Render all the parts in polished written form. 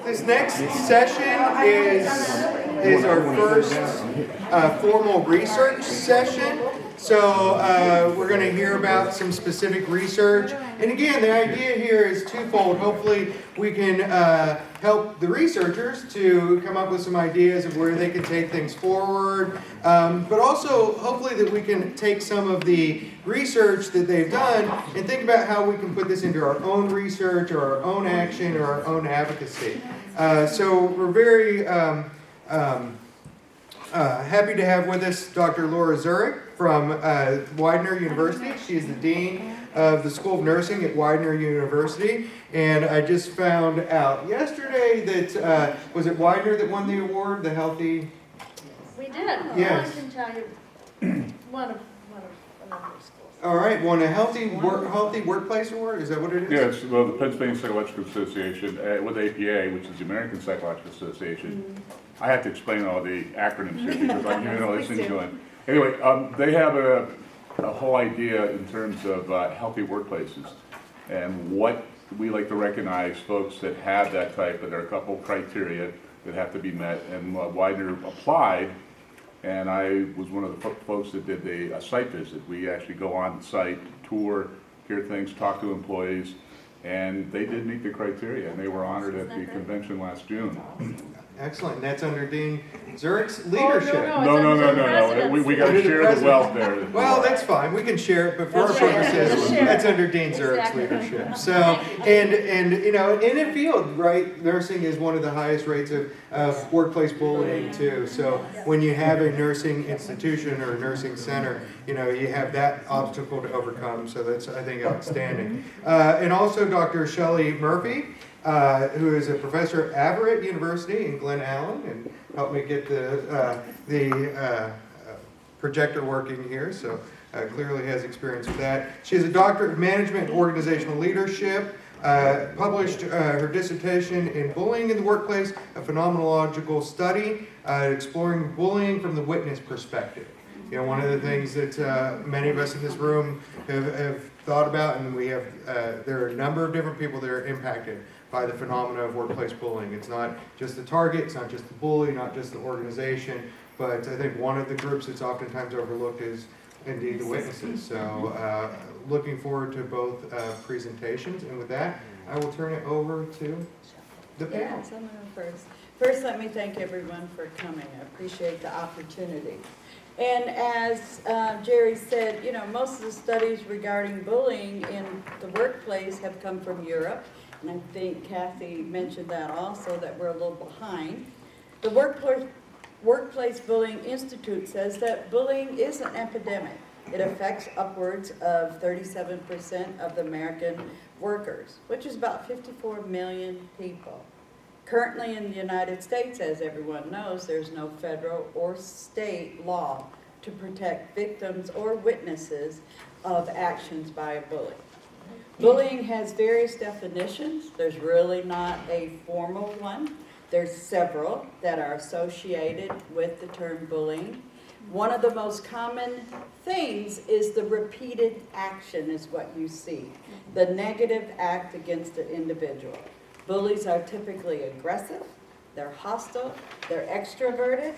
This next session is our first formal research session. So we're going to hear about some specific research. And again, the idea here is twofold. Hopefully we can help the researchers to come up with some ideas of where they can take things forward. But also hopefully that we can take some of the research that they've done and think about how we can put this into our own research or our own action or our own advocacy. So we're very happy to have with us Dr. Laura Zurich from Widener University. She is the Dean of the School of Nursing at Widener University. And I just found out yesterday that, was it Widener that won the award, the Healthy? We did. Yes. I can tell you one of a number of schools. All right, won a Healthy Workplace Award? Is that what it is? Yes, well, the Pennsylvania Psychological Association with APA, which is the American Psychological Association. I have to explain all the acronyms here because I'm hearing all these things going. Anyway, they have a whole idea in terms of healthy workplaces and what we like to recognize folks that have that type, but there are a couple criteria that have to be met, and Widener applied, and I was one of the folks that did the site visit. We actually go on site, tour, hear things, talk to employees, and they did meet the criteria, and they were honored at the convention last June. Excellent. And that's under Dean Zurich's leadership. No. We got to share the wealth there. Well, that's fine. We can share it, but for our purposes, that's under Dean Zurich's leadership. So, and you know, in a field, right, nursing is one of the highest rates of workplace bullying too. So when you have a nursing institution or a nursing center, you know, you have that obstacle to overcome. So that's, I think, outstanding. And also Dr. Shelley Murphy, who is a professor at Averett University in Glen Allen, and helped me get the projector working here, so clearly has experience with that. She has a doctorate of management and organizational leadership, published her dissertation in Bullying in the Workplace, a phenomenological study exploring bullying from the witness perspective. You know, one of the things that many of us in this room have thought about, and we have, there are a number of different people that are impacted by the phenomena of workplace bullying. It's not just the target, it's not just the bully, not just the organization, but I think one of the groups that's oftentimes overlooked is indeed the witnesses. So looking forward to both presentations, and with that, I will turn it over to the panel. Yes, I'm going first. First, let me thank everyone for coming. I appreciate the opportunity. And as Jerry said, you know, most of the studies regarding bullying in the workplace have come from Europe. And I think Kathy mentioned that also, that we're a little behind. The Workplace Bullying Institute says that bullying is an epidemic. It affects upwards of 37% of the American workers, which is about 54 million people. Currently in the United States, as everyone knows, there's no federal or state law to protect victims or witnesses of actions by a bully. Bullying has various definitions. There's really not a formal one. There's several that are associated with the term bullying. One of the most common things is the repeated action is what you see, the negative act against an individual. Bullies are typically aggressive, they're hostile, they're extroverted,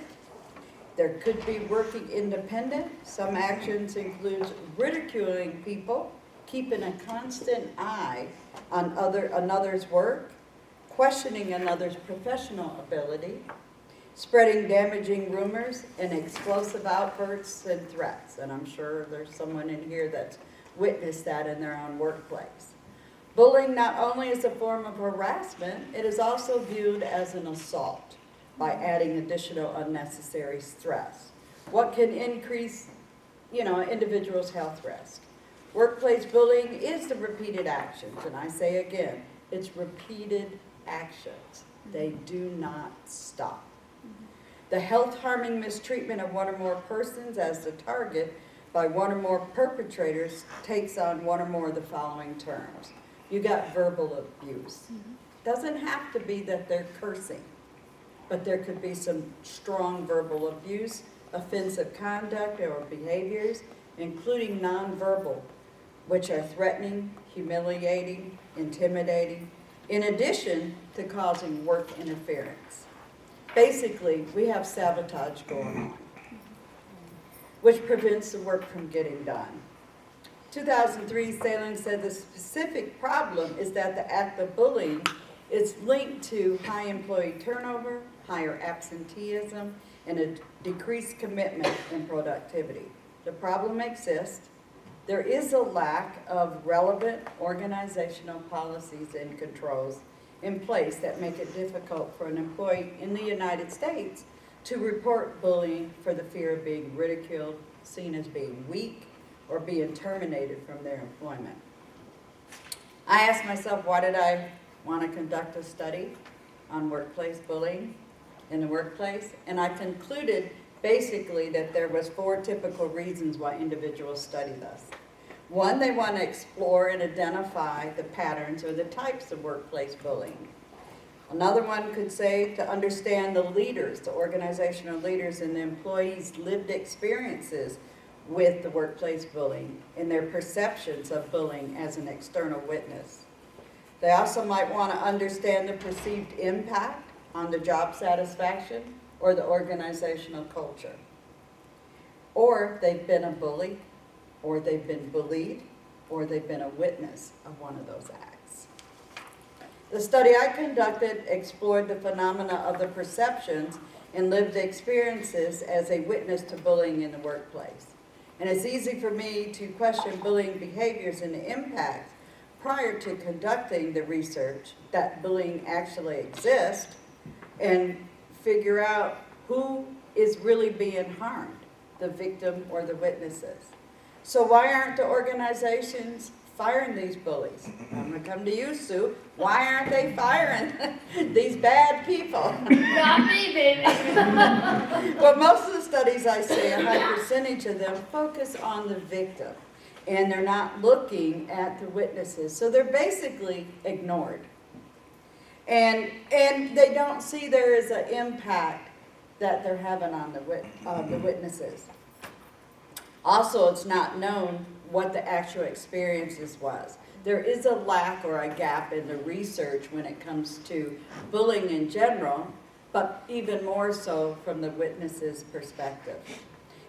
there could be working independent. Some actions include ridiculing people, keeping a constant eye on another's work, questioning another's professional ability, spreading damaging rumors, and explosive outbursts and threats. And I'm sure there's someone in here that's witnessed that in their own workplace. Bullying not only is a form of harassment, it is also viewed as an assault by adding additional unnecessary stress. What can increase, you know, an individual's health risk? Workplace bullying is the repeated actions, and I say again, it's repeated actions. They do not stop. The health-harming mistreatment of one or more persons as the target by one or more perpetrators takes on one or more of the following terms. You got verbal abuse. Doesn't have to be that they're cursing, but there could be some strong verbal abuse, offensive conduct or behaviors, including nonverbal, which are threatening, humiliating, intimidating, in addition to causing work interference. Basically, we have sabotage going on, which prevents the work from getting done. 2003, Salem said the specific problem is that the act of bullying is linked to high employee turnover, higher absenteeism, and a decreased commitment in productivity. The problem exists. There is a lack of relevant organizational policies and controls in place that make it difficult for an employee in the United States to report bullying for the fear of being ridiculed, seen as being weak, or being terminated from their employment. I asked myself, why did I want to conduct a study on workplace bullying in the workplace? And I concluded basically that there was 4 typical reasons why individuals study this. One, they want to explore and identify the patterns or the types of workplace bullying. Another one could say to understand the leaders, the organizational leaders and the employees' lived experiences with the workplace bullying and their perceptions of bullying as an external witness. They also might want to understand the perceived impact on the job satisfaction or the organizational culture. Or they've been a bully, or they've been bullied, or they've been a witness of one of those acts. The study I conducted explored the phenomena of the perceptions and lived experiences as a witness to bullying in the workplace. And it's easy for me to question bullying behaviors and the impact prior to conducting the research that bullying actually exists and figure out who is really being harmed, the victim or the witnesses. So why aren't the organizations firing these bullies? I'm going to come to you, Sue. Why aren't they firing these bad people? Not me, baby. Well, most of the studies I see, a high percentage of them focus on the victim, and they're not looking at the witnesses. So they're basically ignored. And they don't see there is an impact that they're having on the witnesses. Also, it's not known what the actual experiences was. There is a lack or a gap in the research when it comes to bullying in general, but even more so from the witness's perspective.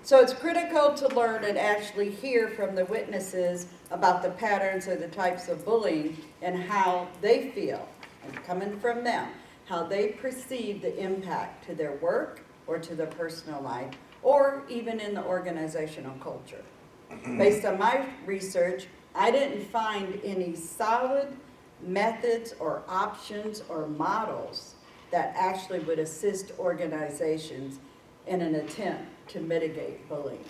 So it's critical to learn and actually hear from the witnesses about the patterns or the types of bullying and how they feel, and coming from them, how they perceive the impact to their work or to their personal life, or even in the organizational culture. Based on my research, I didn't find any solid methods or options or models that actually would assist organizations in an attempt to mitigate bullying.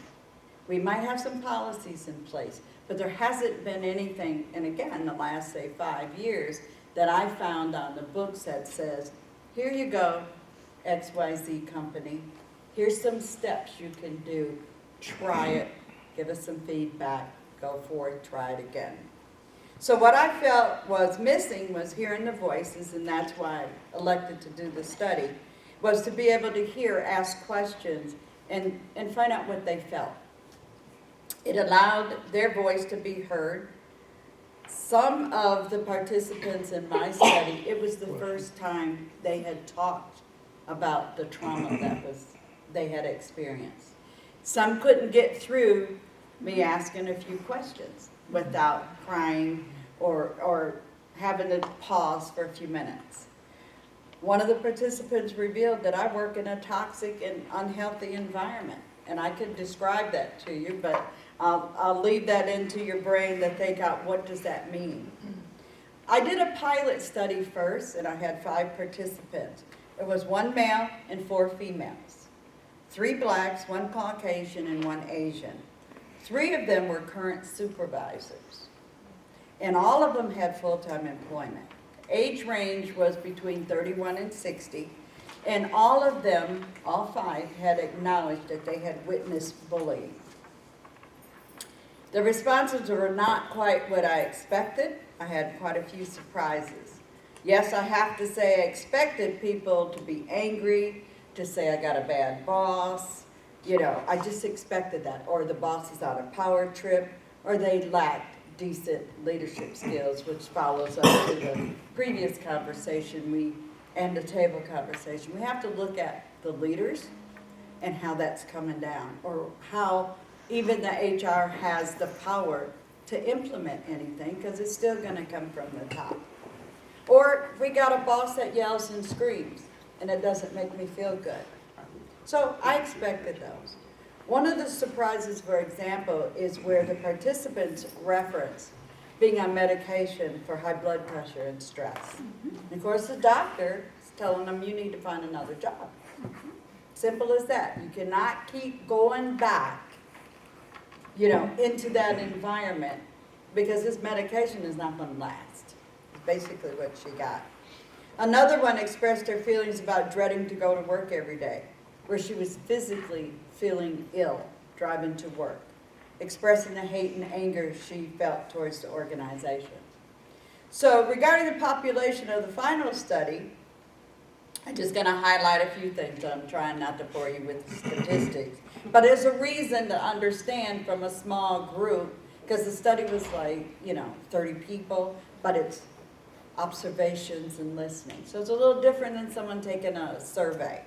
We might have some policies in place, but there hasn't been anything, and again, the last, say, 5 years, that I found on the books that says, here you go, XYZ company, here's some steps you can do, try it, give us some feedback, go forth, try it again. So what I felt was missing was hearing the voices, and that's why I elected to do the study, was to be able to hear, ask questions, and find out what they felt. It allowed their voice to be heard. Some of the participants in my study, it was the first time they had talked about the trauma that they had experienced. Some couldn't get through me asking a few questions without crying or having to pause for a few minutes. One of the participants revealed that I work in a toxic and unhealthy environment, and I could describe that to you, but I'll leave that into your brain to think out what does that mean. I did a pilot study first, and I had 5 participants. It was 1 male and 4 females, 3 blacks, 1 Caucasian, and 1 Asian. 3 of them were current supervisors, and all of them had full-time employment. Age range was between 31 and 60, and all of them, all 5, had acknowledged that they had witnessed bullying. The responses were not quite what I expected. I had quite a few surprises. Yes, I have to say I expected people to be angry, to say I got a bad boss. You know, I just expected that. Or the boss is on a power trip, or they lacked decent leadership skills, which follows up to the previous conversation and the table conversation. We have to look at the leaders and how that's coming down, or how even the HR has the power to implement anything, because it's still gonna come from the top. Or we got a boss that yells and screams, and it doesn't make me feel good. So I expected those. One of the surprises, for example, is where the participants reference being on medication for high blood pressure and stress. And of course, the doctor is telling them you need to find another job. Simple as that. You cannot keep going back, into that environment, because this medication is not going to last. It's basically what she got. Another one expressed her feelings about dreading to go to work every day, where she was physically feeling ill driving to work, expressing the hate and anger she felt towards the organization. So regarding the population of the final study, I'm just going to highlight a few things. I'm trying not to bore you with the statistics. But there's a reason to understand from a small group, because the study was 30 people, but it's observations and listening. So it's a little different than someone taking a survey.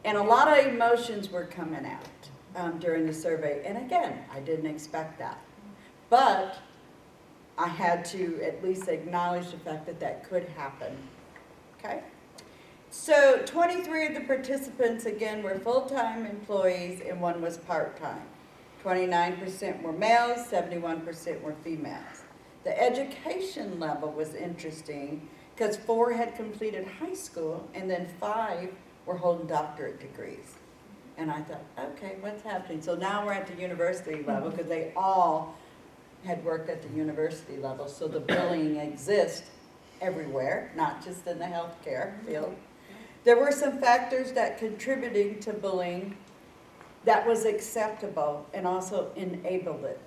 And a lot of emotions were coming out during the survey. And again, I didn't expect that. But I had to at least acknowledge the fact that that could happen. Okay? So 23 of the participants, again, were full-time employees and one was part-time. 29% were males, 71% were females. The education level was interesting because 4 had completed high school and then 5 were holding doctorate degrees. And I thought, okay, what's happening? So now we're at the university level, because they all had worked at the university level. So the bullying exists everywhere, not just in the healthcare field. There were some factors that contributed to bullying that was acceptable and also enabled it.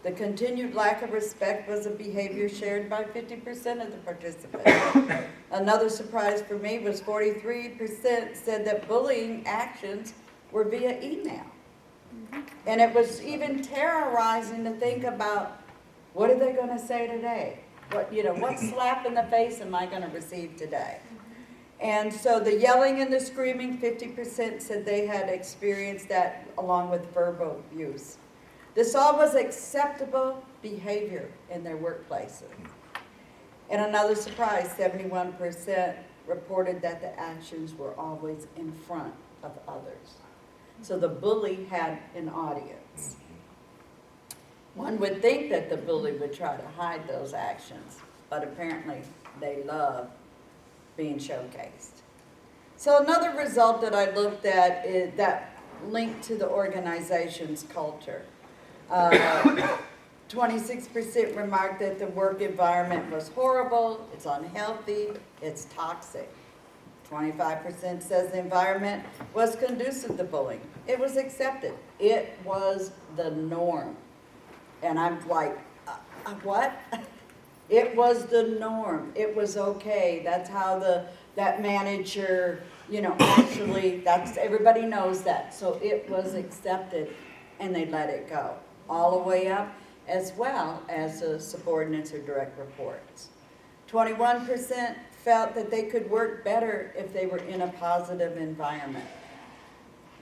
The continued lack of respect was a behavior shared by 50% of the participants. Another surprise for me was 43% said that bullying actions were via email. And it was even terrorizing to think about, what are they going to say today? What slap in the face am I going to receive today? And so the yelling and the screaming, 50% said they had experienced that along with verbal abuse. This all was acceptable behavior in their workplaces. And another surprise, 71% reported that the actions were always in front of others. So the bully had an audience. One would think that the bully would try to hide those actions, but apparently they love being showcased. So another result that I looked at is that linked to the organization's culture. 26% remarked that the work environment was horrible, it's unhealthy, it's toxic. 25% says the environment was conducive to bullying. It was accepted. It was the norm. And I'm like, what? It was the norm. It was okay. That's how that manager, actually, everybody knows that. So it was accepted and they let it go. All the way up, as well as the subordinates or direct reports. 21% felt that they could work better if they were in a positive environment.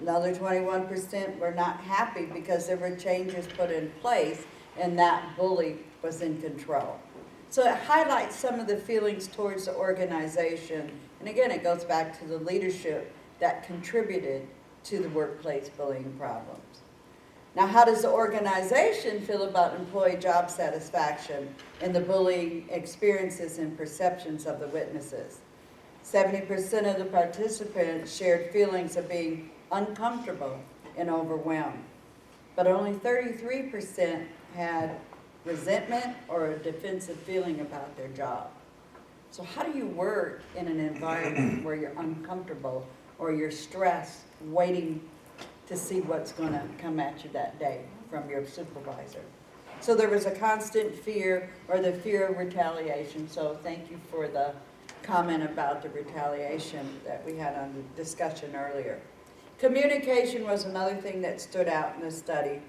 Another 21% were not happy because there were changes put in place and that bully was in control. So it highlights some of the feelings towards the organization. And again, it goes back to the leadership that contributed to the workplace bullying problems. Now, how does the organization feel about employee job satisfaction and the bullying experiences and perceptions of the witnesses? 70% of the participants shared feelings of being uncomfortable and overwhelmed, but only 33% had resentment or a defensive feeling about their job. So how do you work in an environment where you're uncomfortable or you're stressed, waiting to see what's going to come at you that day from your supervisor? So there was a constant fear, or the fear of retaliation. So thank you for the comment about the retaliation that we had on the discussion earlier. Communication was another thing that stood out in the study.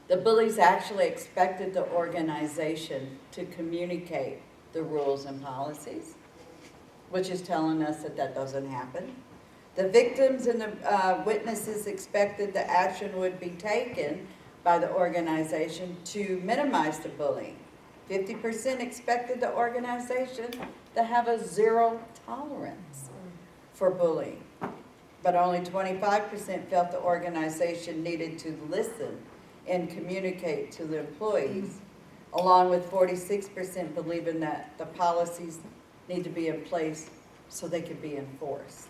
The bullies actually expected the organization to communicate the rules and policies, which is telling us that that doesn't happen. The victims and the witnesses expected the action would be taken by the organization to minimize the bullying. 50% expected the organization to have a zero tolerance for bullying, but only 25% felt the organization needed to listen and communicate to the employees, along with 46% believing that the policies need to be in place so they could be enforced.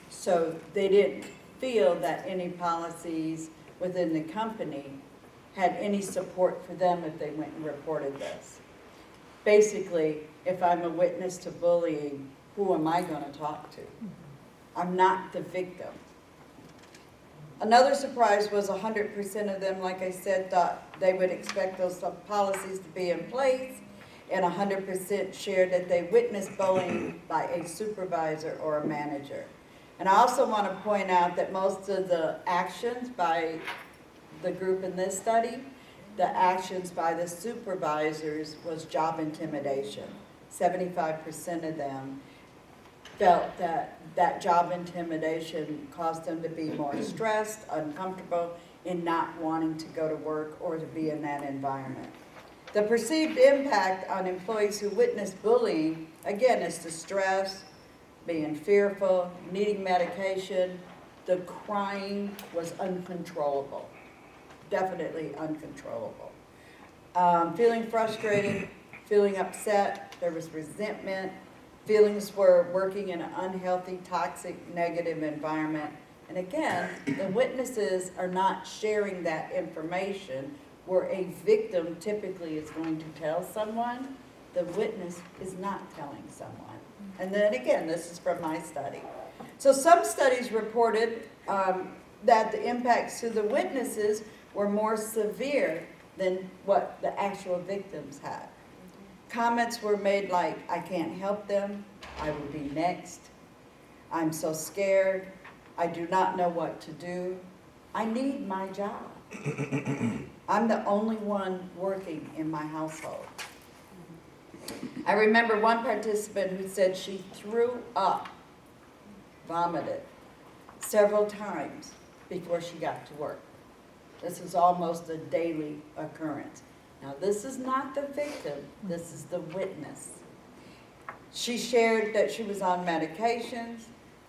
So they didn't feel that any policies within the company had any support for them if they went and reported this. Basically, if I'm a witness to bullying, who am I going to talk to? I'm not the victim. Another surprise was 100% of them, like I said, thought they would expect those policies to be in place, and 100% shared that they witnessed bullying by a supervisor or a manager. And I also want to point out that most of the actions by the group in this study, the actions by the supervisors was job intimidation. 75% of them felt that that job intimidation caused them to be more stressed, uncomfortable, and not wanting to go to work or to be in that environment. The perceived impact on employees who witness bullying, again, is the stress, being fearful, needing medication. The crying was uncontrollable, definitely uncontrollable. Feeling frustrated, feeling upset, there was resentment. Feelings were working in an unhealthy, toxic, negative environment. And again, the witnesses are not sharing that information, where a victim typically is going to tell someone, the witness is not telling someone. And then again, this is from my study. So some studies reported that the impacts to the witnesses were more severe than what the actual victims had. Comments were made like, I can't help them, I will be next, I'm so scared, I do not know what to do, I need my job. I'm the only one working in my household. I remember one participant who said she threw up, vomited, several times before she got to work. This is almost a daily occurrence. Now, this is not the victim, this is the witness. She shared that she was on medications,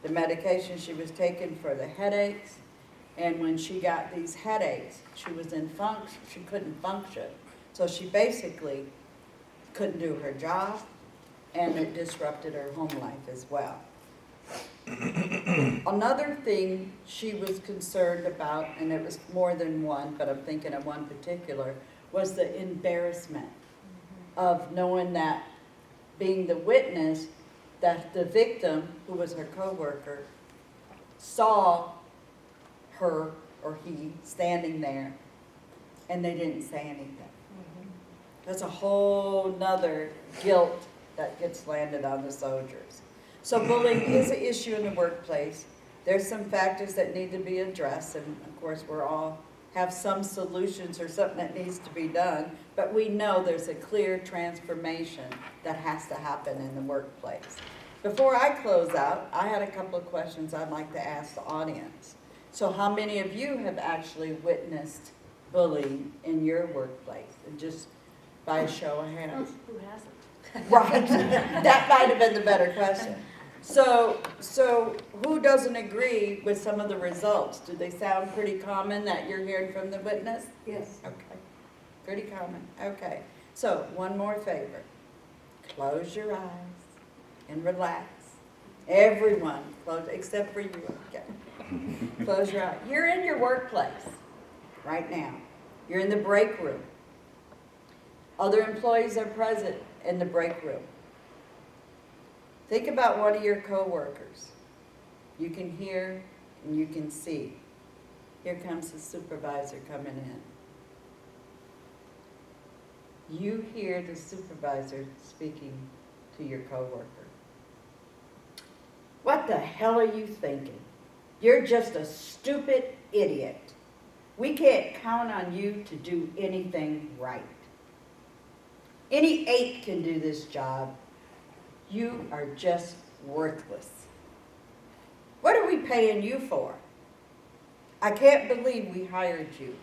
the medication she was taking for the headaches, and when she got these headaches, she couldn't function. So she basically couldn't do her job, and it disrupted her home life as well. Another thing she was concerned about, and it was more than one, but I'm thinking of one particular, was the embarrassment of knowing that, being the witness, that the victim, who was her coworker, saw her or he standing there, and they didn't say anything. That's a whole nother guilt that gets landed on the soldiers. So bullying is an issue in the workplace. There's some factors that need to be addressed, and of course we're all have some solutions or something that needs to be done, but we know there's a clear transformation that has to happen in the workplace. Before I close out, I had a couple of questions I'd like to ask the audience. So how many of you have actually witnessed bullying in your workplace? And just by a show of hands. Who hasn't? Right, that might have been the better question. So who doesn't agree with some of the results? Do they sound pretty common that you're hearing from the witness? Yes. Okay, pretty common, okay. So, one more favor. Close your eyes and relax. Everyone, close, except for you, okay. Close your eyes. You're in your workplace right now. You're in the break room. Other employees are present in the break room. Think about one of your coworkers. You can hear and you can see. Here comes the supervisor coming in. You hear the supervisor speaking to your coworker. What the hell are you thinking? You're just a stupid idiot. We can't count on you to do anything right. Any 8 can do this job. You are just worthless. What are we paying you for? I can't believe we hired you.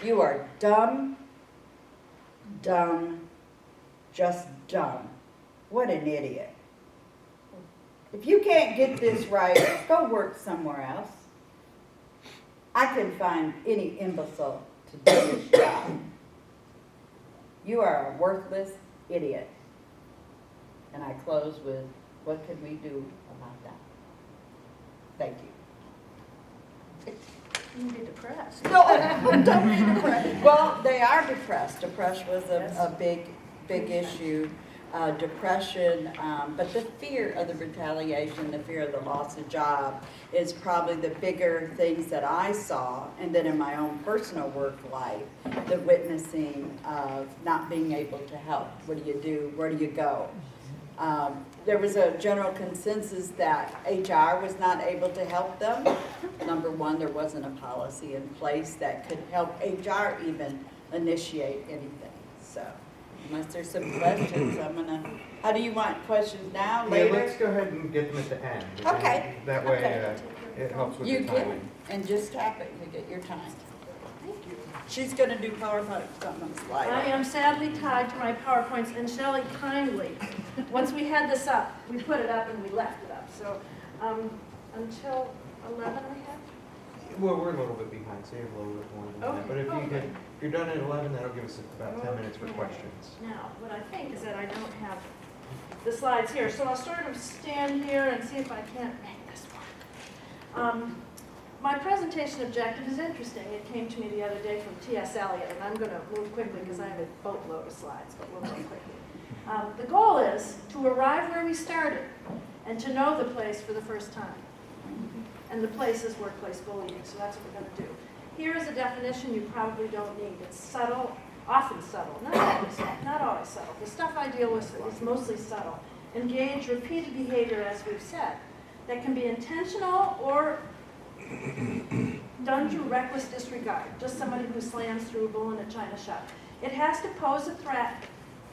You are dumb, just dumb. What an idiot. If you can't get this right, go work somewhere else. I can find any imbecile to do this job. You are a worthless idiot. And I close with, what can we do about that? Thank you. You can be depressed. No, don't be depressed. Well, they are depressed. Depression was a big issue. Depression, but the fear of the retaliation, the fear of the loss of job is probably the bigger things that I saw. And then in my own personal work life, the witnessing of not being able to help. What do you do? Where do you go? There was a general consensus that HR was not able to help them. Number one, there wasn't a policy in place that could help HR even initiate anything. So, unless there's some questions, how do you want questions now, Yeah, later? let's go ahead and get them at the end. Okay. That way, Okay. it helps with You the can, timing. and just tap it to get your time. Thank you. She's gonna do PowerPoint something on the slide. I am sadly tied to my PowerPoints, and Shelley kindly, once we had this up, we put it up and we left it up. So until 11 I have? Well, we're a little bit behind, so you have a little bit more than that. Okay. But if you Okay. can, if you're done at 11, that'll give us about 10 minutes for Okay. questions. Now, what I think is that I don't have the slides here, so I'll sort of stand here and see if I can't make this work. My presentation objective is interesting. It came to me the other day from T.S. Eliot, and I'm going to move quickly because I have a boatload of slides, but we'll move quickly. The goal is to arrive where we started and to know the place for the first time. And the place is workplace bullying, so that's what we're going to do. Here is a definition you probably don't need. It's subtle, often subtle, not always subtle. The stuff I deal with is mostly subtle. Engage repeated behavior, as we've said, that can be intentional or done through reckless disregard, just somebody who slams through a bull in a china shop. It has to pose a threat,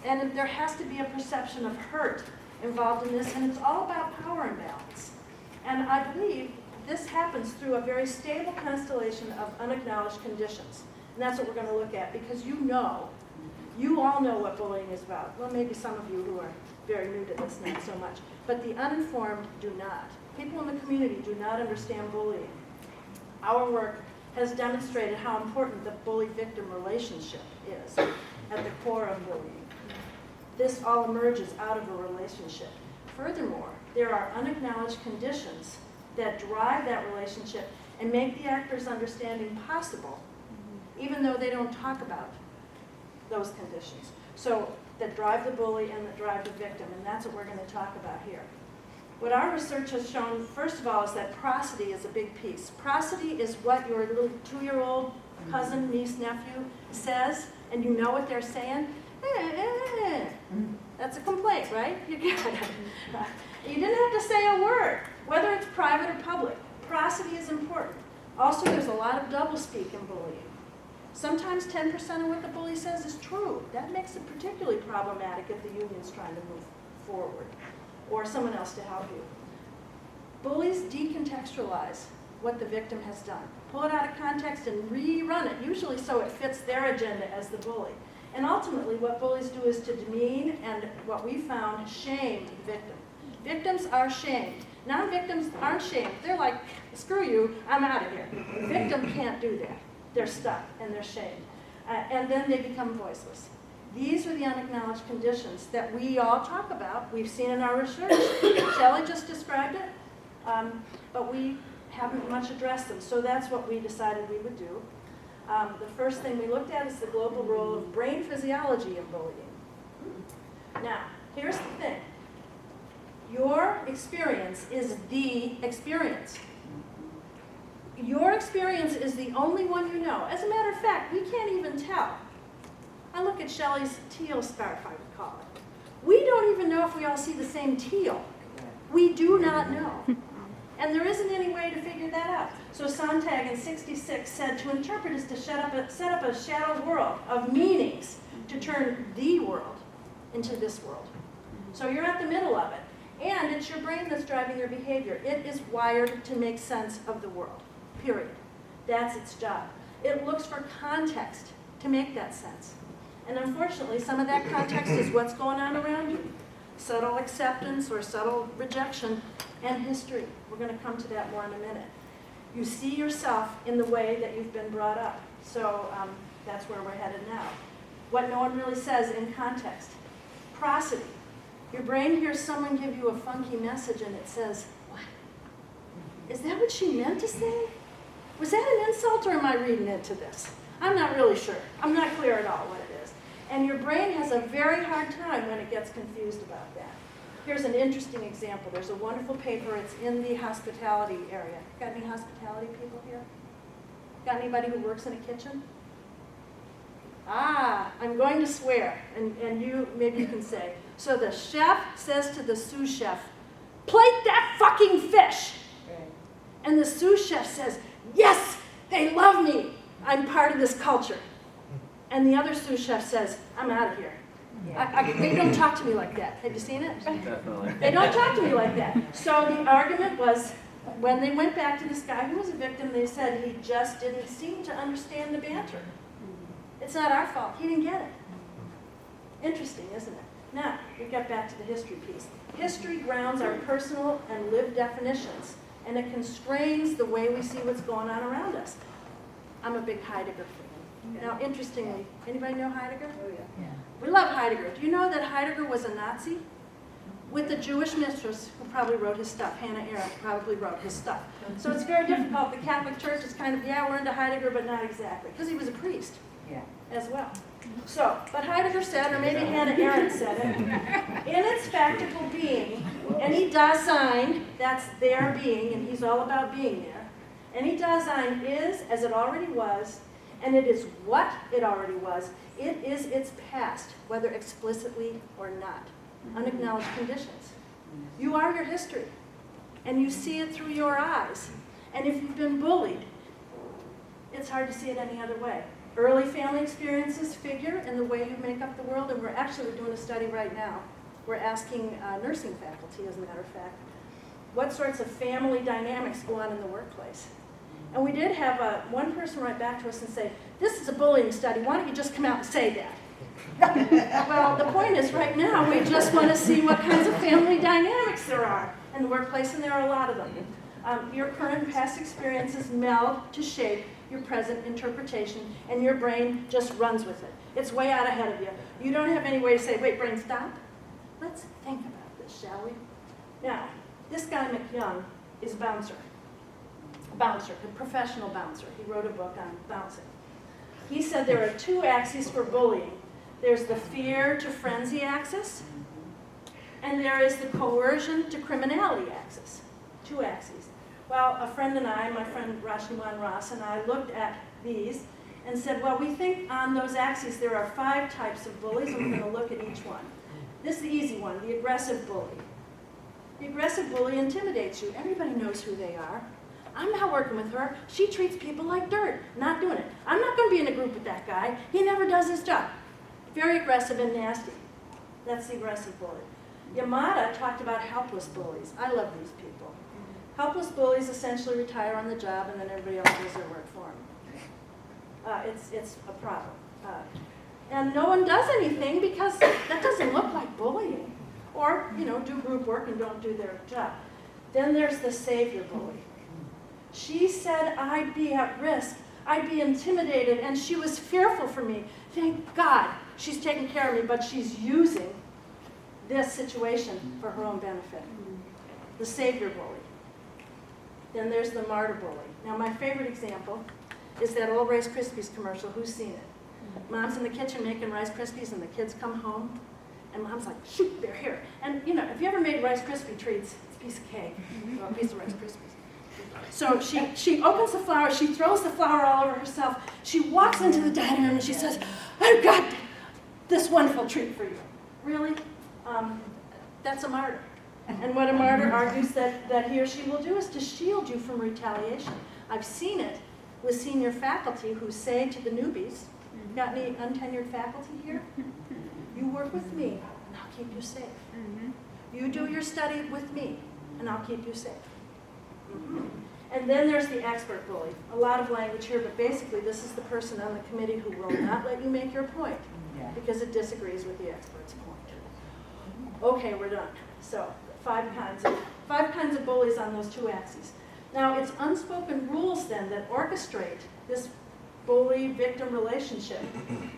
and there has to be a perception of hurt involved in this, and it's all about power imbalance. And I believe this happens through a very stable constellation of unacknowledged conditions. And that's what we're going to look at, because you all know what bullying is about. Well, maybe some of you who are very new to this, not so much. But the uninformed do not. People in the community do not understand bullying. Our work has demonstrated how important the bully-victim relationship is at the core of bullying. This all emerges out of a relationship. Furthermore, there are unacknowledged conditions that drive that relationship and make the actor's understanding possible, even though they don't talk about those conditions. So that drive the bully and that drive the victim, and that's what we're going to talk about here. What our research has shown, first of all, is that prosody is a big piece. Prosody is what your little 2-year-old cousin, niece, nephew says, and you know what they're saying. That's a complaint, right? You didn't have to say a word, whether it's private or public. Prosody is important. Also, there's a lot of doublespeak in bullying. Sometimes 10% of what the bully says is true. That makes it particularly problematic if the union's trying to move forward, or someone else to help you. Bullies decontextualize what the victim has done. Pull it out of context and rerun it, usually so it fits their agenda as the bully. And ultimately, what bullies do is to demean and, what we found, shame the victim. Victims are shamed. Non-victims aren't shamed. They're like, screw you, I'm out of here. The victim can't do that. They're stuck and they're shamed. And then they become voiceless. These are the unacknowledged conditions that we all talk about. We've seen in our research. Shelley just described it, but we haven't much addressed them. So that's what we decided we would do. The first thing we looked at is the global role of brain physiology in bullying. Now, here's the thing. Your experience is the experience. Your experience is the only one you know. As a matter of fact, we can't even tell. I look at Shelley's teal scarf, I would call it. We don't even know if we all see the same teal. We do not know. And there isn't any way to figure that out. So Sontag in '66 said to interpret is to set up a shadowed world of meanings to turn the world into this world. So you're at the middle of it. And it's your brain that's driving your behavior. It is wired to make sense of the world, period. That's its job. It looks for context to make that sense. And unfortunately, some of that context is what's going on around you. Subtle acceptance or subtle rejection and history. We're going to come to that more in a minute. You see yourself in the way that you've been brought up. So that's where we're headed now. What no one really says in context. Prosody. Your brain hears someone give you a funky message and it says, what? Is that what she meant to say? Was that an insult or am I reading into this? I'm not really sure. I'm not clear at all what it is. And your brain has a very hard time when it gets confused about that. Here's an interesting example. There's a wonderful paper. It's in the hospitality area. Got any hospitality people here? Got anybody who works in a kitchen? Ah, I'm going to swear, and you, maybe you can say. So the chef says to the sous chef, plate that fucking fish. Right. And the sous chef says, yes, they love me. I'm part of this culture. And the other sous chef says, I'm out of here. They don't talk to me like that. Have you seen it? Definitely. They don't talk to me like that. So the argument was, when they went back to this guy who was a victim, they said he just didn't seem to understand the banter. It's not our fault. He didn't get it. Interesting, isn't it? Now, we get back to the history piece. History grounds our personal and lived definitions, and it constrains the way we see what's going on around us. I'm a big Heidegger fan. Now, interestingly, anybody know Heidegger? Oh, yeah. We love Heidegger. Do you know that Heidegger was a Nazi? With a Jewish mistress who probably wrote his stuff. Hannah Arendt probably wrote his stuff. So it's very difficult. The Catholic Church is kind of, yeah, we're into Heidegger, but not exactly, because he was a priest as well. So, but Heidegger said, or maybe Hannah Arendt said it, in its factical being, any Dasein, that's their being, and he's all about being there, any Dasein is as it already was, and it is what it already was. It is its past, whether explicitly or not. Unacknowledged conditions. You are your history, and you see it through your eyes. And if you've been bullied, it's hard to see it any other way. Early family experiences figure in the way you make up the world, and we're actually doing a study right now. We're asking nursing faculty, as a matter of fact, what sorts of family dynamics go on in the workplace. And we did have one person write back to us and say, this is a bullying study, why don't you just come out and say that? Well, the point is right now we just want to see what kinds of family dynamics there are in the workplace, and there are a lot of them. Your current and past experiences meld to shape your present interpretation, and your brain just runs with it. It's way out ahead of you. You don't have any way to say, wait, brain, stop. Let's think about this, shall we? Now, this guy McYoung is a bouncer, a professional bouncer. He wrote a book on bouncing. He said there are two axes for bullying. There's the fear to frenzy axis, and there is the coercion to criminality axis. Two axes. Well, a friend and I, my friend Rashniwan Ross and I, looked at these and said, well, we think on those axes there are 5 types of bullies, and we're going to look at each one. This is the easy one, the aggressive bully. The aggressive bully intimidates you. Everybody knows who they are. I'm not working with her. She treats people like dirt. Not doing it. I'm not going to be in a group with that guy. He never does his job. Very aggressive and nasty. That's the aggressive bully. Yamada talked about helpless bullies. I love these people. Helpless bullies essentially retire on the job, and then everybody else does their work for them. It's a problem. And no one does anything because that doesn't look like bullying. Or, do group work and don't do their job. Then there's the savior bully. She said I'd be at risk, I'd be intimidated, and she was fearful for me. Thank God she's taking care of me, but she's using this situation for her own benefit. The savior bully. Then there's the martyr bully. Now my favorite example is that old Rice Krispies commercial. Who's seen it? Mom's in the kitchen making Rice Krispies and the kids come home and Mom's like, shoot, they're here. And if you ever made Rice Krispie treats, it's a piece of cake, or a piece of Rice Krispies. So she opens the flour, she throws the flour all over herself, she walks into the dining room and she says, I've got this wonderful treat for you. Really? That's a martyr. And what a martyr argues that he or she will do is to shield you from retaliation. I've seen it with senior faculty who say to the newbies, got any untenured faculty here? You work with me, and I'll keep you safe. You do your study with me, and I'll keep you safe. And then there's the expert bully. A lot of language here, but basically this is the person on the committee who will not let you make your point because it disagrees with the expert's point. Okay, we're done. So, five kinds of bullies on those two axes. Now, it's unspoken rules then that orchestrate this bully-victim relationship.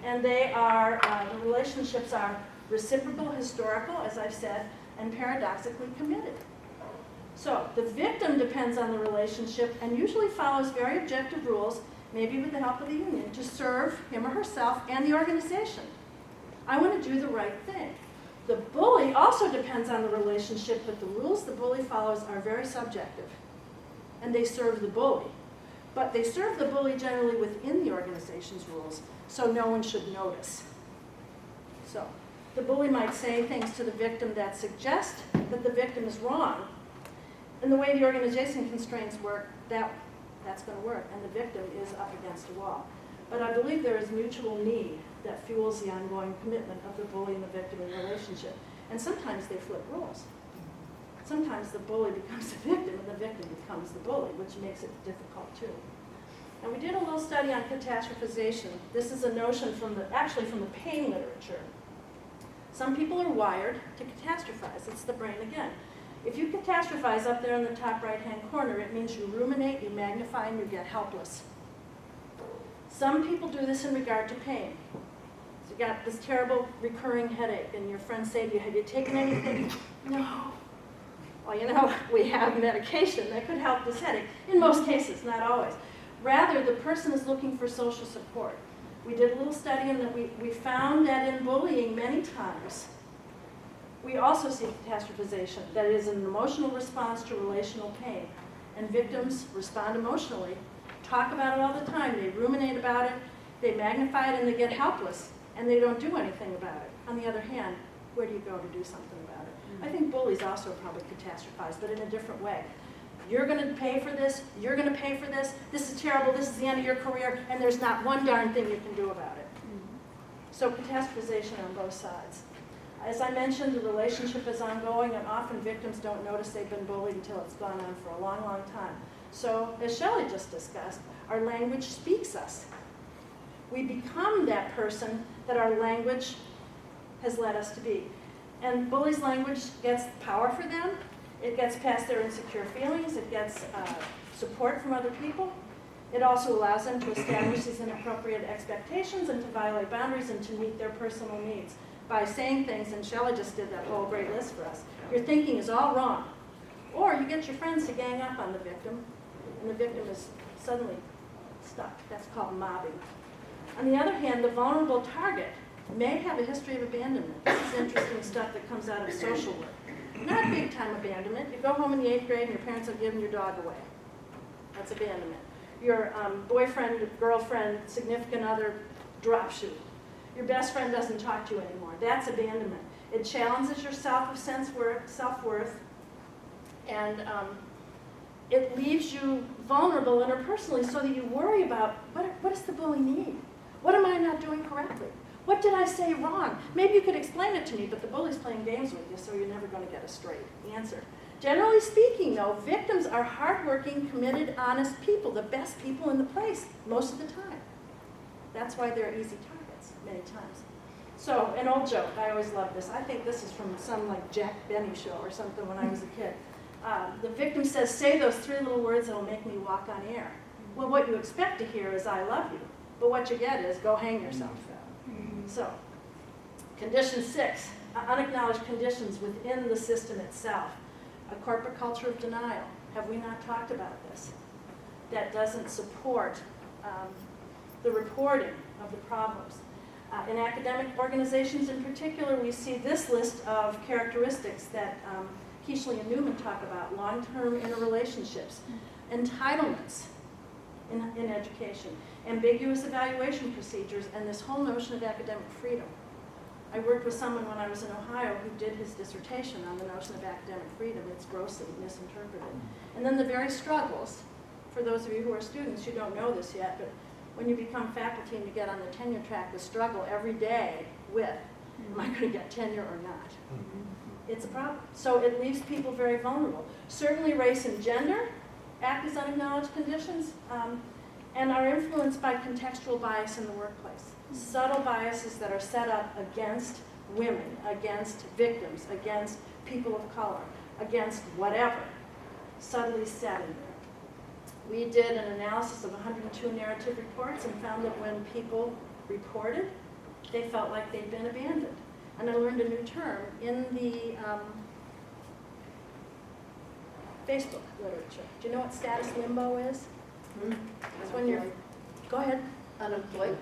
And they are, the relationships are reciprocal, historical, as I've said, and paradoxically committed. So, the victim depends on the relationship and usually follows very objective rules, maybe with the help of the union, to serve him or herself and the organization. I want to do the right thing. The bully also depends on the relationship, but the rules the bully follows are very subjective. And they serve the bully. But they serve the bully generally within the organization's rules, so no one should notice. So, the bully might say things to the victim that suggest that the victim is wrong. And the way the organization constraints work, that's going to work, and the victim is up against a wall. But I believe there is mutual need that fuels the ongoing commitment of the bully and the victim in the relationship. And sometimes they flip roles. Sometimes the bully becomes the victim and the victim becomes the bully, which makes it difficult too. And we did a little study on catastrophization. This is a notion from the pain literature. Some people are wired to catastrophize. It's the brain again. If you catastrophize up there in the top right-hand corner, it means you ruminate, you magnify, and you get helpless. Some people do this in regard to pain. So you got this terrible recurring headache, and your friends say to you, have you taken anything? No. Well, you know, we have medication that could help this headache. In most cases, not always. Rather, the person is looking for social support. We did a little study, and we found that in bullying many times, we also see catastrophization. That is an emotional response to relational pain. And victims respond emotionally, talk about it all the time. They ruminate about it, they magnify it, and they get helpless, and they don't do anything about it. On the other hand, where do you go to do something about it? I think bullies also probably catastrophize, but in a different way. You're going to pay for this, you're going to pay for this, this is terrible, this is the end of your career, and there's not one darn thing you can do about it. So catastrophization on both sides. As I mentioned, the relationship is ongoing, and often victims don't notice they've been bullied until it's gone on for a long, long time. So, as Shelley just discussed, our language speaks us. We become that person that our language has led us to be. And bullies' language gets power for them. It gets past their insecure feelings. It gets support from other people. It also allows them to establish these inappropriate expectations and to violate boundaries and to meet their personal needs by saying things, and Shelley just did that whole great list for us. Your thinking is all wrong. Or you get your friends to gang up on the victim, and the victim is suddenly stuck. That's called mobbing. On the other hand, the vulnerable target may have a history of abandonment. This is interesting stuff that comes out of social work. Not big-time abandonment. You go home in the 8th grade and your parents have given your dog away. That's abandonment. Your boyfriend, girlfriend, significant other drop shoot. Your best friend doesn't talk to you anymore. That's abandonment. It challenges your self-worth, and it leaves you vulnerable interpersonally so that you worry about, what does the bully need? What am I not doing correctly? What did I say wrong? Maybe you could explain it to me, but the bully's playing games with you, so you're never going to get a straight answer. Generally speaking, though, victims are hardworking, committed, honest people, the best people in the place, most of the time. That's why they're easy targets, many times. So, an old joke, I always love this. I think this is from some like Jack Benny show or something when I was a kid. The victim says, say those 3 little words that'll make me walk on air. Well, what you expect to hear is, I love you. But what you get is, go hang yourself. So, condition 6, unacknowledged conditions within the system itself. A corporate culture of denial. Have we not talked about this? That doesn't support the reporting of the problems. In academic organizations in particular, we see this list of characteristics that Keishley and Newman talk about: long-term interrelationships, entitlements in education, ambiguous evaluation procedures, and this whole notion of academic freedom. I worked with someone when I was in Ohio who did his dissertation on the notion of academic freedom. It's grossly misinterpreted. And then the very struggles, for those of you who are students, you don't know this yet, but when you become faculty and you get on the tenure track, the struggle every day with, am I going to get tenure or not? It's a problem. So it leaves people very vulnerable. Certainly race and gender act as unacknowledged conditions and are influenced by contextual bias in the workplace. Subtle biases that are set up against women, against victims, against people of color, against whatever, subtly set in there. We did an analysis of 102 narrative reports and found that when people reported, they felt like they'd been abandoned. And I learned a new term in the Facebook literature. Do you know what status limbo is? It's when you're, go ahead. Unemployed?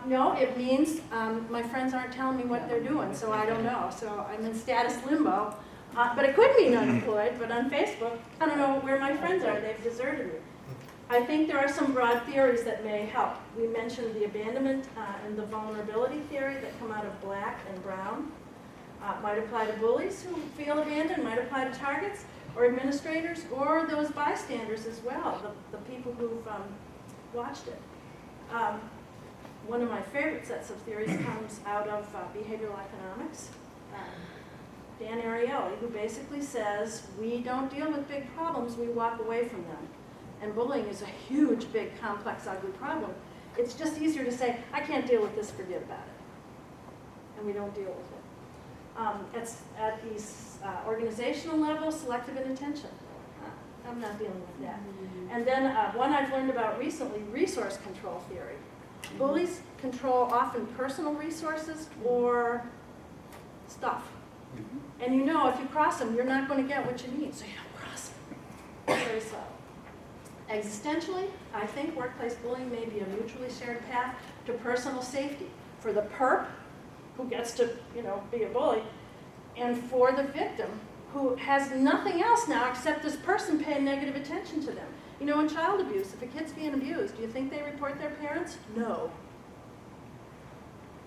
No, it means my friends aren't telling me what they're doing, so I don't know. So I'm in status limbo. But it could mean unemployed, but on Facebook, I don't know where my friends are. They've deserted me. I think there are some broad theories that may help. We mentioned the abandonment and the vulnerability theory that come out of Black and Brown. Might apply to bullies who feel abandoned, might apply to targets or administrators or those bystanders as well, the people who've watched it. One of my favorite sets of theories comes out of behavioral economics. Dan Ariely, who basically says, we don't deal with big problems, we walk away from them. And bullying is a huge, big, complex, ugly problem. It's just easier to say, I can't deal with this, forget about it. And we don't deal with it. At the organizational level, selective inattention. I'm not dealing with that. And then one I've learned about recently, resource control theory. Bullies control often personal resources or stuff. And you know if you cross them, you're not going to get what you need, so you don't cross them. Very subtle. Existentially, I think workplace bullying may be a mutually shared path to personal safety for the perp, who gets to, be a bully, and for the victim, who has nothing else now except this person paying negative attention to them. In child abuse, if a kid's being abused, do you think they report their parents? No.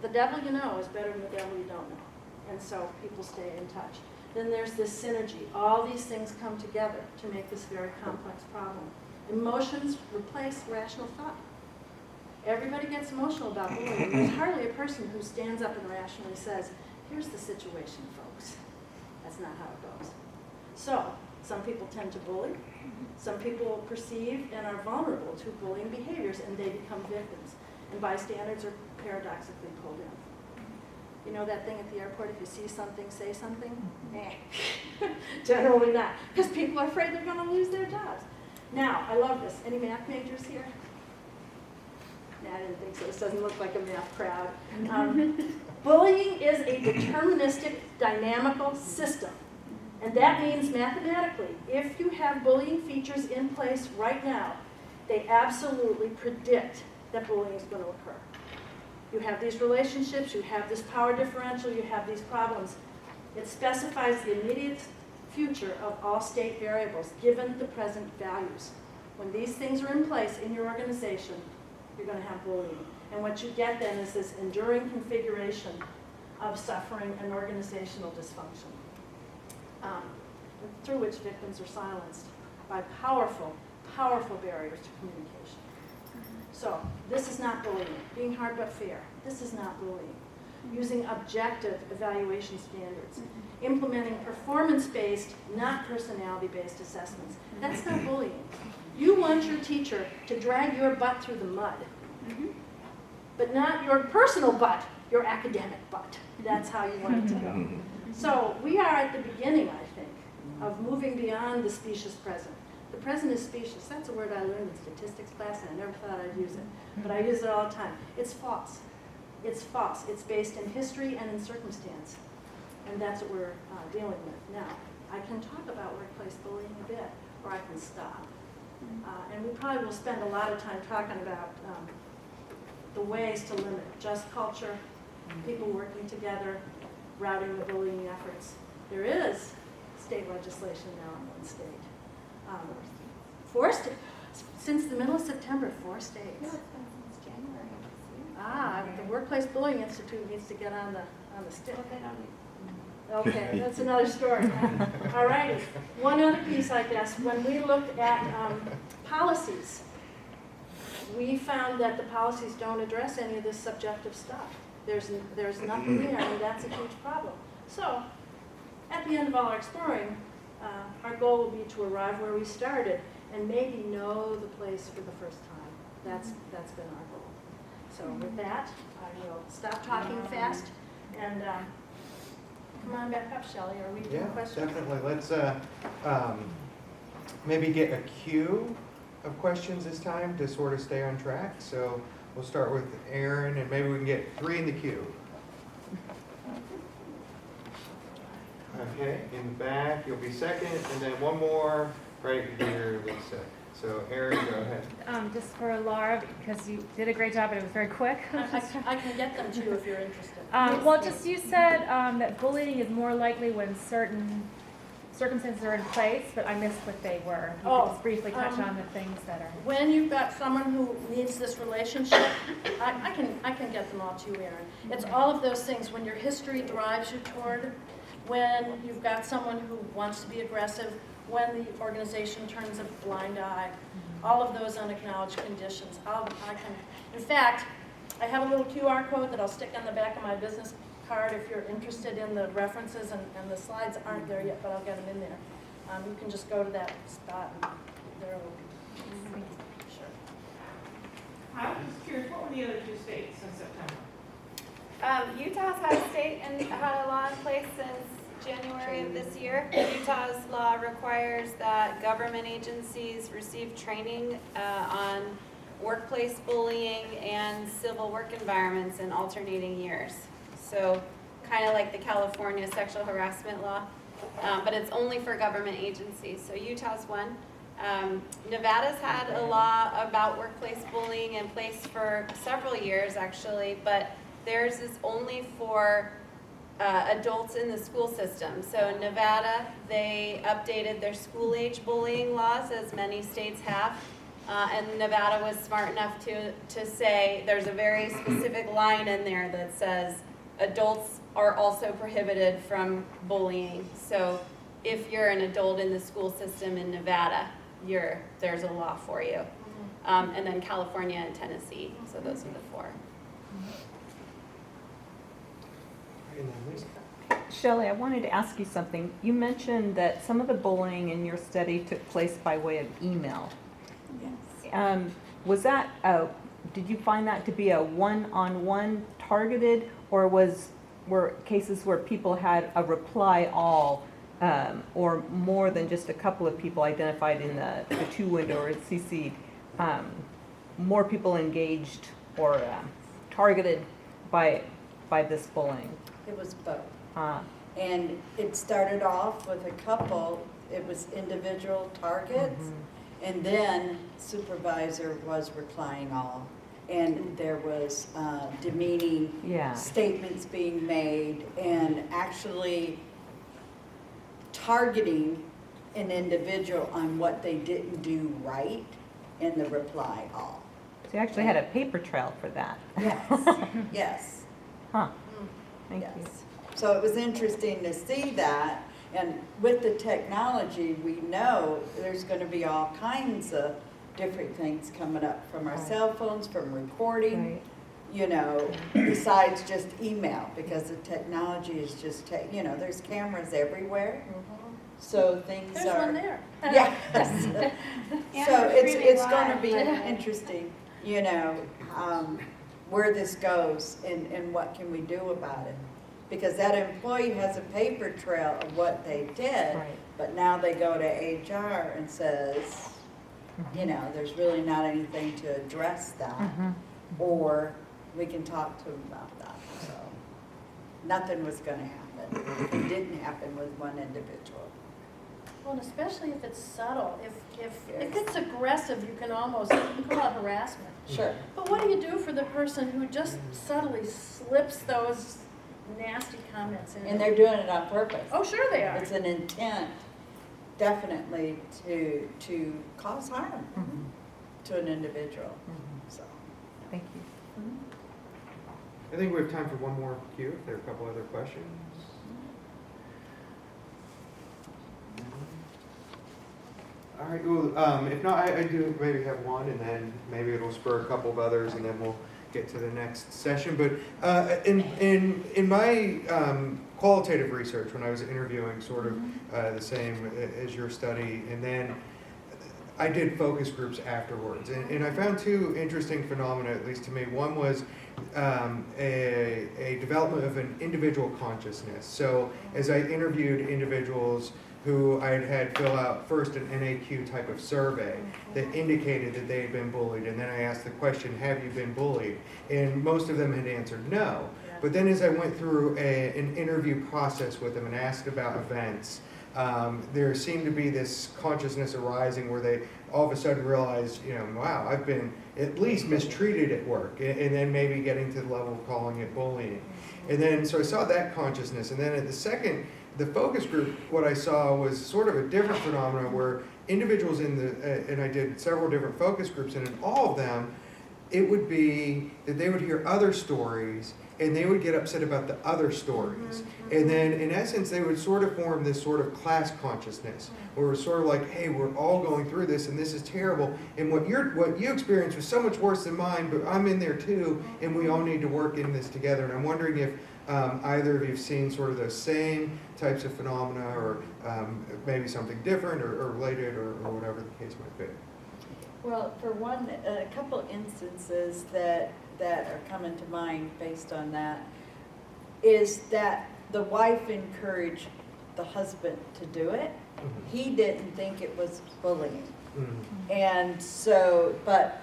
The devil you know is better than the devil you don't know. And so people stay in touch. Then there's this synergy. All these things come together to make this very complex problem. Emotions replace rational thought. Everybody gets emotional about bullying. There's hardly a person who stands up and rationally says, here's the situation, folks. That's not how it goes. So, some people tend to bully. Some people perceive and are vulnerable to bullying behaviors, and they become victims. And bystanders are paradoxically pulled in. You know that thing at the airport, if you see something, say something? Generally not, because people are afraid they're going to lose their jobs. Now, I love this. Any math majors here? Nah, I didn't think so. This doesn't look like a math crowd. Bullying is a deterministic, dynamical system. And that means mathematically, if you have bullying features in place right now, they absolutely predict that bullying is going to occur. You have these relationships, you have this power differential, you have these problems. It specifies the immediate future of all state variables, given the present values. When these things are in place in your organization, you're going to have bullying. And what you get then is this enduring configuration of suffering and organizational dysfunction, through which victims are silenced by powerful, powerful barriers to communication. So, this is not bullying. Being hard but fair. This is not bullying. Using objective evaluation standards. Implementing performance-based, not personality-based assessments. That's not bullying. You want your teacher to drag your butt through the mud, but not your personal butt, your academic butt. That's how you want it to go. So we are at the beginning, I think, of moving beyond the specious present. The present is specious. That's a word I learned in statistics class, and I never thought I'd use it. But I use it all the time. It's false. It's false. It's based in history and in circumstance. And that's what we're dealing with now. I can talk about workplace bullying a bit, or I can stop. And we probably will spend a lot of time talking about the ways to limit just culture, people working together, routing the bullying efforts. There is state legislation now in one state. 4 states. Since the middle of September, 4 states. No, it's been since January. The Workplace Bullying Institute needs to get on on the stick. Okay, that's another story. All right, one other piece, I guess, when we looked at policies, we found that the policies don't address any of this subjective stuff. There's nothing there, and that's a huge problem. So, at the end of all our exploring, our goal will be to arrive where we started and maybe know the place for the first time. That's been our goal. So with that, I will stop talking fast and come on back up, Shelley. Are we doing Yeah, questions? definitely. Let's maybe get a queue of questions this time to sort of stay on track. So we'll start with Aaron, and maybe we can get 3 in the queue. Okay, in the back, you'll be second, and then one more right here, Lisa. So Aaron, go ahead. Just for Laura, because you did a great job, but it was very quick. I can get them to you if you're interested. Well, just you said that bullying is more likely when certain circumstances are in place, but I missed what they were. If you could just briefly touch on the things that are. When you've got someone who needs this relationship, I can get them all to you, Aaron. It's all of those things. When your history drives you toward, when you've got someone who wants to be aggressive, when the organization turns a blind eye, all of those unacknowledged conditions. In fact, I have a little QR code that I'll stick on the back of my business card if you're interested in the references, and the slides aren't there yet, but I'll get them in there. You can just go to that spot and there will be. Sure. I was just curious, what were the other 2 states in September? Utah's had a law in place since January of this year. Utah's law requires that government agencies receive training on workplace bullying and civil work environments in alternating years. So kind of like the California sexual harassment law, but it's only for government agencies. So Utah's one. Nevada's had a law about workplace bullying in place for several years actually, but theirs is only for adults in the school system. So in Nevada, they updated their school age bullying laws, as many states have. And Nevada was smart enough to say there's a very specific line in there that says adults are also prohibited from bullying. So if you're an adult in the school system in Nevada, there's a law for you. And then California and Tennessee. So those are the 4. And then Lisa. Shelley, I wanted to ask you something. You mentioned that some of the bullying in your study took place by way of email. Yes. Was that, did you find that to be a one-on-one targeted, or were cases where people had a reply all, or more than just a couple of people identified in the 2 window or CC, more people engaged or targeted by this bullying? It was both. And it started off with a couple, it was individual targets, and then supervisor was replying all. And there was demeaning statements being made, and actually targeting an individual on what they didn't do right in the reply all. So you actually had a paper trail for that? Yes, yes. Huh. Thank you. Yes. So it was interesting to see that, and with the technology, we know there's going to be all kinds of different things coming up from our cell phones, from recording, Right. you know, besides just email, because the technology is just, there's cameras everywhere, so things There's are. one there. Yes. And So we're streaming it's going to live. be interesting, where this goes and what can we do about it. Because that employee has a paper trail of what they did, Right. but now they go to HR and says, there's really not anything to address that. Or we can talk to them about that, so. Nothing was gonna happen. It didn't happen with one individual. Well, and especially if it's subtle. If Yes. it's aggressive, you can call it harassment. Sure. But what do you do for the person who just subtly slips those nasty comments in? And they're doing it on purpose. Oh, sure they are. It's an intent, definitely, to cause harm to an individual, so. Thank you. I think we have time for one more cue, if there are a couple other questions. All right, well, if not, I do maybe have one, and then maybe it'll spur a couple of others, and then we'll get to the next session. But in my qualitative research, when I was interviewing, sort of the same as your study, and then I did focus groups afterwards, and I found two interesting phenomena, at least to me. One was a development of an individual consciousness. So as I interviewed individuals who I had had fill out first an NAQ type of survey that indicated that they had been bullied, and then I asked the question, have you been bullied? And most of them had answered no. But then as I went through an interview process with them and asked about events, there seemed to be this consciousness arising where they all of a sudden realized, wow, I've been at least mistreated at work, and then maybe getting to the level of calling it bullying. And then, so I saw that consciousness, and then at the focus group, what I saw was sort of a different phenomenon where individuals and I did several different focus groups, and in all of them, it would be that they would hear other stories and they would get upset about the other stories. And then in essence, they would sort of form this sort of class consciousness where we're sort of like, hey, we're all going through this and this is terrible. And what you experienced was so much worse than mine, but I'm in there too, and we all need to work in this together. And I'm wondering if either of you have seen sort of those same types of phenomena, or maybe something different or related, or whatever the case might be. Well, for one, a couple instances that are coming to mind based on that is that the wife encouraged the husband to do it. He didn't think it was bullying. And so, but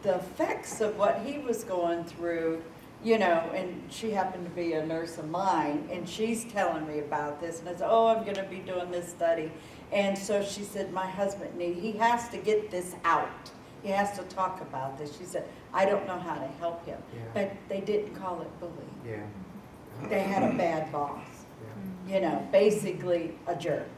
the effects of what he was going through, and she happened to be a nurse of mine, and she's telling me about this, and I said, oh, I'm going to be doing this study. And so she said, my husband, he has to get this out. He has to talk about this. She said, I don't know how to help him. Yeah. But they didn't call it bullying. Yeah. They had a bad boss, basically a jerk.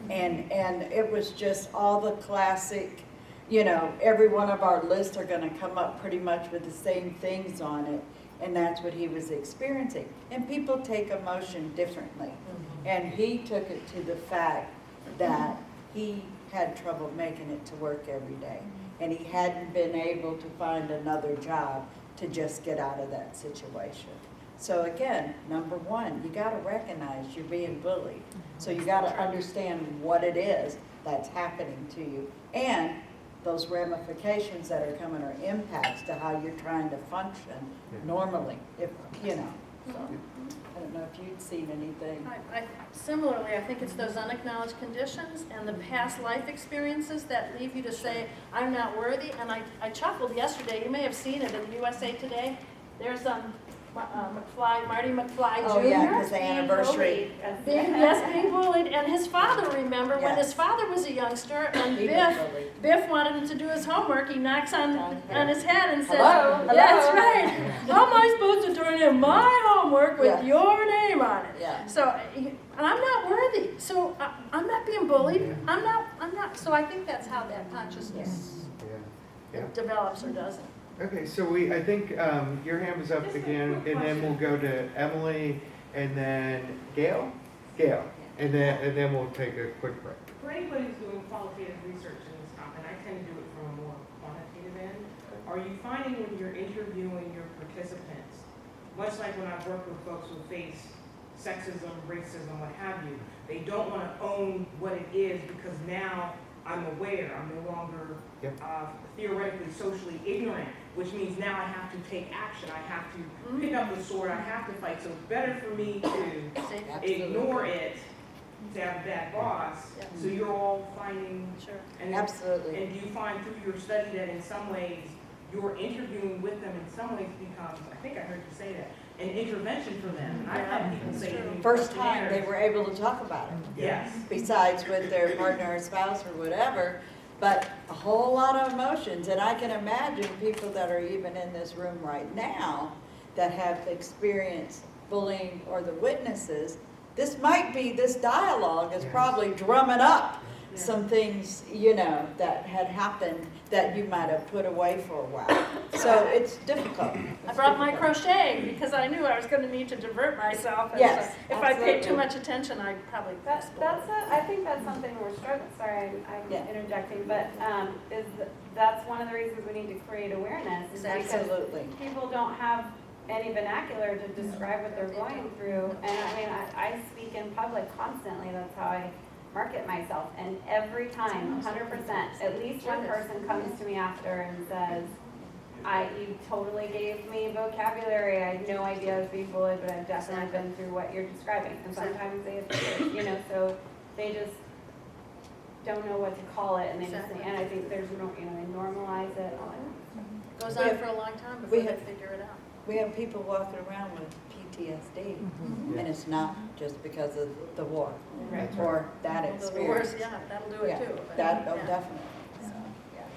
Yeah. And it was just all the classic, every one of our lists are going to come up pretty much with the same things on it. And that's what he was experiencing. And people take emotion differently. And he took it to the fact that he had trouble making it to work every day. And he hadn't been able to find another job to just get out of that situation. So again, number one, you got to recognize you're being bullied. So you got to understand what it is that's happening to you. And those ramifications that are coming are impacts to how you're trying to function normally, if. So, I don't know if you'd seen anything. Similarly, I think it's those unacknowledged conditions and the past life experiences that leave you to say, I'm not worthy. And I chuckled yesterday. You may have seen it in USA Today. There's Marty McFly Jr. Oh, yeah, because the anniversary. Being bullied. And his father, remember, when his father was a youngster and Biff wanted him to do his homework, he knocks on his head and says, Hello? that's right. How am I supposed to turn in my homework with your name on it? Yeah. So, and I'm not worthy. So I'm not being bullied. I'm not. So I think that's how that consciousness develops or doesn't. Okay, so I think your hand was up again, and then we'll go to Emily, and then Gail, and then we'll take a quick break. For anybody who's doing qualitative research in this topic, I tend to do it from a more quantitative end. Are you finding when you're interviewing your participants, much like when I've worked with folks who face sexism, racism, what have you, they don't want to own what it is because now I'm aware, I'm no longer theoretically socially ignorant, which means now I have to take action, I have to pick up the sword, I have to fight. So it's better for me to ignore it, to have a bad boss. So you're all finding, and Absolutely. And do you find through your study that in some ways your interviewing with them in some ways becomes, I think I heard you say that, an intervention for them. And I've had people say in First time they were able to talk about it. Yes. Besides with their partner or spouse or whatever, but a whole lot of emotions. And I can imagine people that are even in this room right now that have experienced bullying or the witnesses, this dialogue is probably drumming up some things, you know, that had happened that you might have put away for a while. So it's difficult. I brought my crocheting because I knew I was gonna need to divert myself. And Yes, so if I paid too absolutely. much attention, I'd probably. I think that's something we're struggling, sorry, Yeah. I'm interjecting, but, that's one of the reasons we need to create awareness. Is because Absolutely. people don't have any vernacular to describe what they're going through. And I mean, I speak in public constantly, that's how I market myself. And every time, 100%, at least one person comes to me after and says, you totally gave me vocabulary, I had no idea I was being bullied, but I've definitely been through what you're describing. And sometimes they have, you know, so they just don't know what to call it, and they just, and I think there's, you know, they normalize it. Goes We on have- for a long time we before they have- figure it out. We have people walking around with PTSD, and it's not just because of the war Right. or that Although the experience. worst, yeah, that'll do it Yeah, too. but, that, oh, yeah. definitely. So, yes.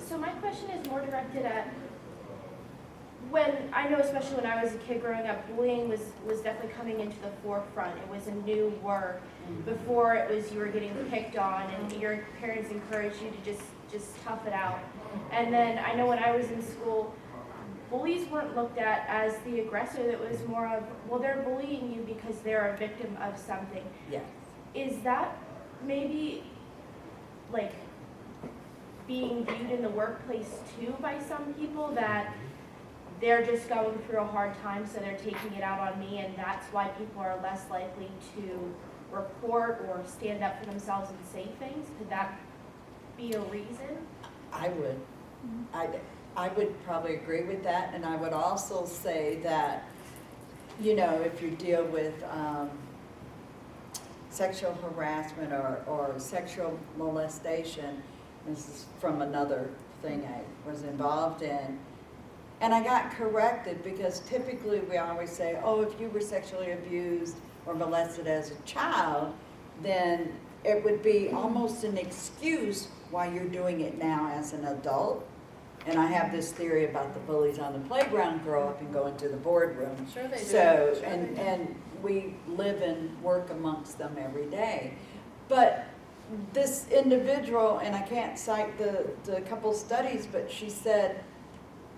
So my question is more directed at when, I know especially when I was a kid growing up, bullying was definitely coming into the forefront. It was a new word. Before it was you were getting picked on and your parents encouraged you to just tough it out. And then I know when I was in school, bullies weren't looked at as the aggressor. That was more of, well, they're bullying you because they're a victim of something. Yes. Is that maybe like being viewed in the workplace too by some people, that they're just going through a hard time so they're taking it out on me, and that's why people are less likely to report or stand up for themselves and say things? Could that be a reason? I would. I would probably agree with that, and I would also say that, you know, if you deal with sexual harassment or sexual molestation, this is from another thing I was involved in, and I got corrected because typically we always say, oh, if you were sexually abused or molested as a child, then it would be almost an excuse why you're doing it now as an adult. And I have this theory about the bullies on the playground grow up and go into the boardroom. Sure they do. So, Sure and, they do. and we live and work amongst them every day. But this individual, and I can't cite the couple studies, but she said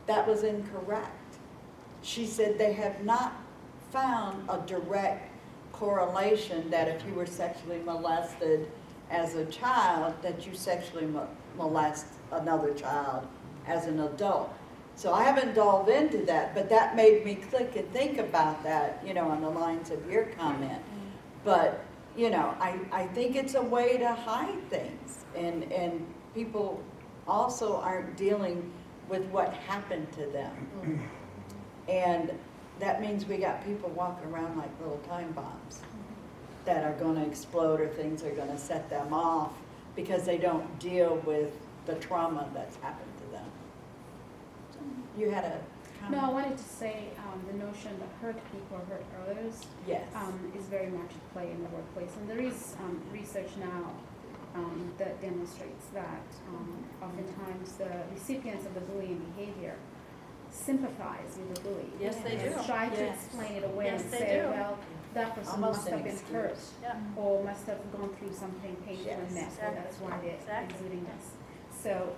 that was incorrect. She said they have not found a direct correlation that if you were sexually molested as a child, that you sexually molest another child as an adult. So I haven't delved into that, but that made me click and think about that, you know, on the lines of your comment. But, you know, I think it's a way to hide things, and people also aren't dealing with what happened to them. And that means we got people walking around like little time bombs that are gonna explode, or things are gonna set them off because they don't deal with the trauma that's happened to them. You had a No, I comment? wanted to say the notion that hurt people or hurt others Yes. is very much at play in the workplace. And there is research now that demonstrates that oftentimes the recipients of the bullying behavior sympathize with the bully. Yes, they do. Try to Yes. explain it away Yes, and they say, do. well, that person Almost must an have been hurt excuse. Yeah. or must have gone through something painful Yes, and mess, so exactly. that's why they're Exactly. exuding this. So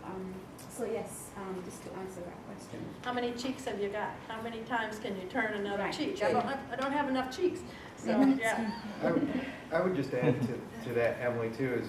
yes, just to answer that question. How many cheeks have you got? How many times can you turn another Right. cheek? I don't have enough cheeks. So, yeah. I would just add to that, Emily, too,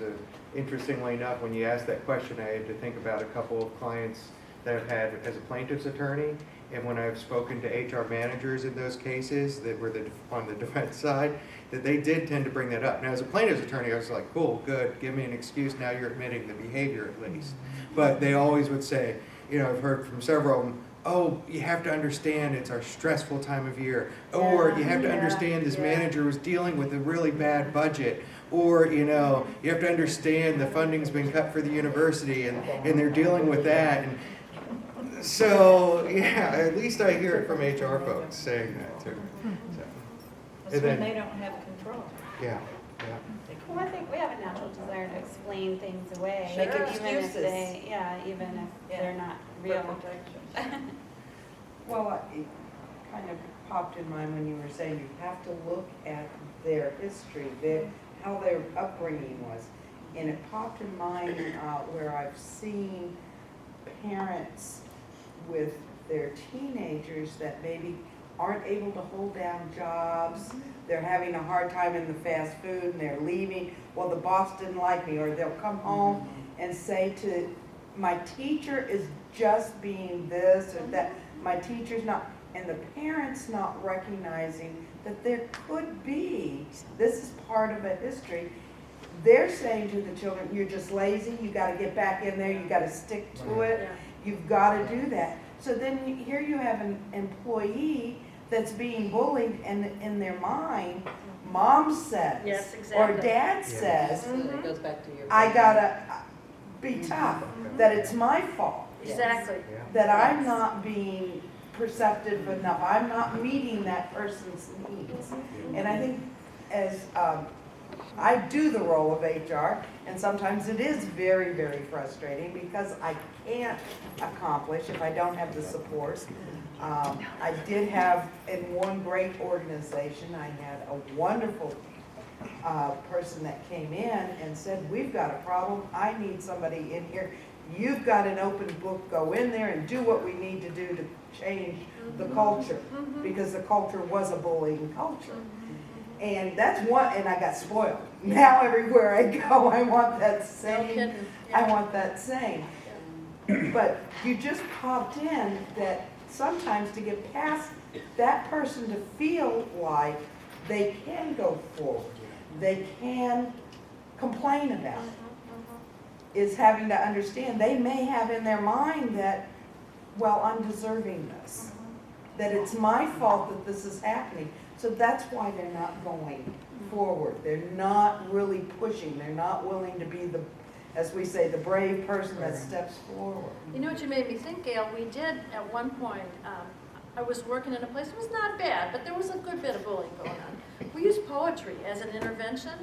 interestingly enough, when you asked that question, I had to think about a couple of clients that I've had as a plaintiff's attorney, and when I've spoken to HR managers in those cases that were on the defense side, that they did tend to bring that up. Now, as a plaintiff's attorney, I was like, cool, good, give me an excuse, now you're admitting the behavior at least. But they always would say, you know, I've heard from several of them, oh, you have to understand it's our stressful time of year, or you have to understand this manager was dealing with a really bad budget, or, you know, you have to understand the funding's been cut for the university and they're dealing with that. And so, yeah, at least I hear it from HR folks saying that too. So, That's and when then- they don't have control. yeah. Well, I think we have a natural desire to explain things away. Make even excuses. if they, even if Yeah. they're not For real. protection. Well, it kind of popped in mind when you were saying you have to look at their history, how their upbringing was. And it popped in mind where I've seen parents with their teenagers that maybe aren't able to hold down jobs. They're having a hard time in the fast food and they're leaving. Well, the boss didn't like me, or they'll come home and say to, my teacher is just being this or that. My teacher's not, and the parents not recognizing that there could be, this is part of a history. They're saying to the children, you're just lazy, you gotta get back in there, you gotta stick to it, you've gotta do that. So then here you have an employee that's being bullied, and in their mind, mom says, Yes, or exactly. dad says, It goes back to your. I gotta be tough, that it's my fault, Exactly. that I'm not being perceptive enough, I'm not meeting that person's needs. And I think as, I do the role of HR, and sometimes it is very, very frustrating because I can't accomplish if I don't have the support. I did have, in one great organization, I had a wonderful person that came in and said, we've got a problem, I need somebody in here. You've got an open book, go in there and do what we need to do to change the culture, because the culture was a bullying culture. And that's one, and I got spoiled. Now everywhere I go, I want that same, I want that same. But you just popped in that sometimes to get past that person to feel like they can go forward, they can complain about it, is having to understand they may have in their mind that, well, I'm deserving this, that it's my fault that this is happening. So that's why they're not going forward. They're not really pushing. They're not willing to be the, as we say, the brave person that steps forward. You know what you made me think, Gail? We did at one point, I was working in a place, it was not bad, but there was a good bit of bullying going on. We used poetry as an intervention.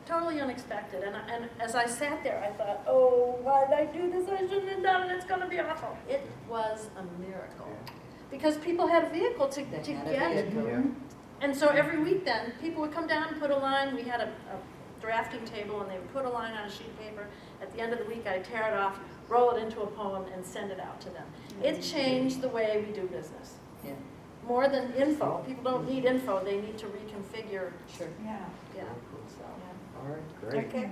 Totally unexpected. And as I sat there, I thought, oh, why did I do this? I shouldn't have done it. It's going to be awful. It was a miracle. Because people had a vehicle to get it. And so every week then, people would come down and put a line. We had a drafting table, and they would put a line on a sheet of paper. At the end of the week, I'd tear it off, roll it into a poem, and send it out to them. It changed the way we do business. Yeah. More than info. People don't need info. They need to reconfigure. Sure. Yeah. Yeah. So. All right, great. Okay.